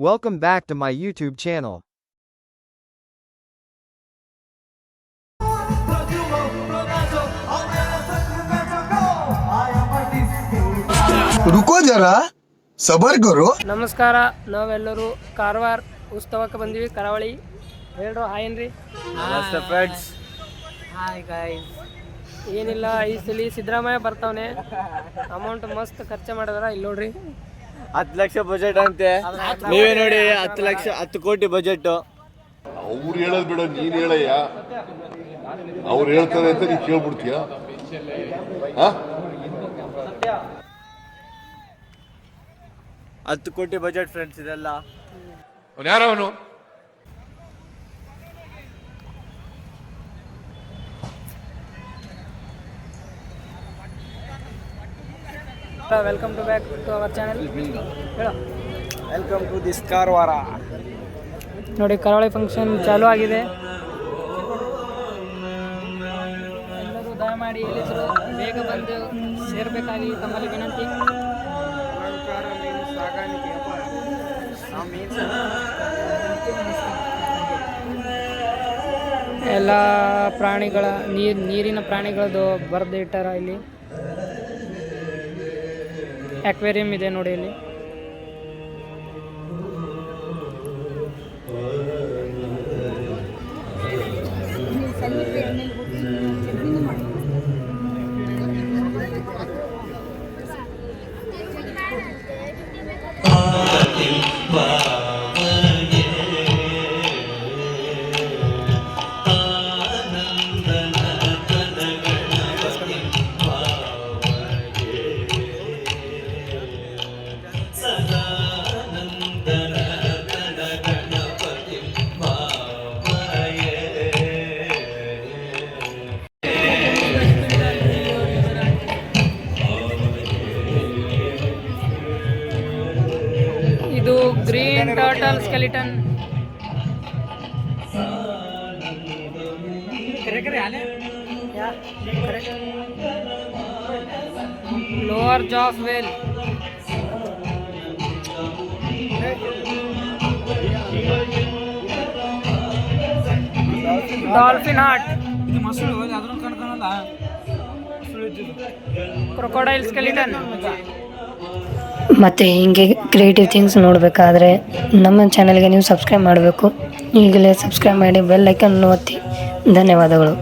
Welcome back to my YouTube channel. रुको जरा सबर करो. ನಮಸ್ಕಾರ. ನಾವೆಲ್ಲರೂ ಕಾರವಾರ ಉತ್ಸವಕ್ಕೆ ಬಂದೀವಿ. ಕರಾವಳಿ ಹೇಳ್ರು ಹಾಯ್ ಏನ್ರಿ. Hi guys. ಏನಿಲ್ಲ, ಈ ಸಲ ಸಿದ್ದರಾಮಯ್ಯ ಬರ್ತಾವನೆ. ಅಮೌಂಟ್ ಮಸ್ತ್ ಖರ್ಚು ಮಾಡಿದಾರ. ಇಲ್ಲಿ ನೋಡ್ರಿ 10 ಲಕ್ಷ ಬಜೆಟ್ ಅಂತೆ. ನೀವೇ ನೋಡಿ 10 ಲಕ್ಷ 10 ಕೋಟಿ ಬಜೆಟ್. ಅವ್ರು ಹೇಳೋದ್ ಬಿಡ, ನೀನ್ ಹೇಳಯ್ಯ. ಅವ್ರು ಹೇಳ್ತಾರೆ ಅಂತ ನೀನ್ ಕೇಳ್ಬಿಡ್ತೀಯ. 10 ಕೋಟಿ ಬಜೆಟ್ ಫ್ರೆಂಡ್ಸ್ ಇದೆಲ್ಲ. ಅವ್ನು ಯಾರ ಅವನು? Welcome to back to our channel. ಹೇಳೋ. Welcome to this Karwar. ನೋಡಿ ಕರಾವಳಿ ಫಂಕ್ಷನ್ ಚಾಲೂ ಆಗಿದೆ. ಎಲ್ಲರೂ ದಯಮಾಡಿ ಎಲ್ಲಿದ್ರು ಬೇಗ ಬಂದು ಸೇರಬೇಕಾಗಿ ತಮ್ಮಲ್ಲಿ ವಿನಂತಿ. ಎಲ್ಲ ಪ್ರಾಣಿಗಳ ನೀರಿನ ಪ್ರಾಣಿಗಳದ್ದು ಬರೆದು ಇಟ್ಟಾರ. ಇಲ್ಲಿ ಅಕ್ವೇರಿಯಂ ಇದೆ ನೋಡಿ. ಇಲ್ಲಿ ಇದು green turtle skeleton. Lower jaw of whale. Dolphin heart. Crocodile skeleton. ಮತ್ತು ಹೀಗೆ ಕ್ರಿಯೇಟಿವ್ ಥಿಂಗ್ಸ್ ನೋಡಬೇಕಾದ್ರೆ ನಮ್ಮ ಚಾನಲ್ಗೆ ನೀವು ಸಬ್ಸ್ಕ್ರೈಬ್ ಮಾಡಬೇಕು. ಈಗಲೇ ಸಬ್ಸ್ಕ್ರೈಬ್ ಮಾಡಿ ಬೆಲ್ ಐಕನ್ ಒತ್ತಿ. ಧನ್ಯವಾದಗಳು.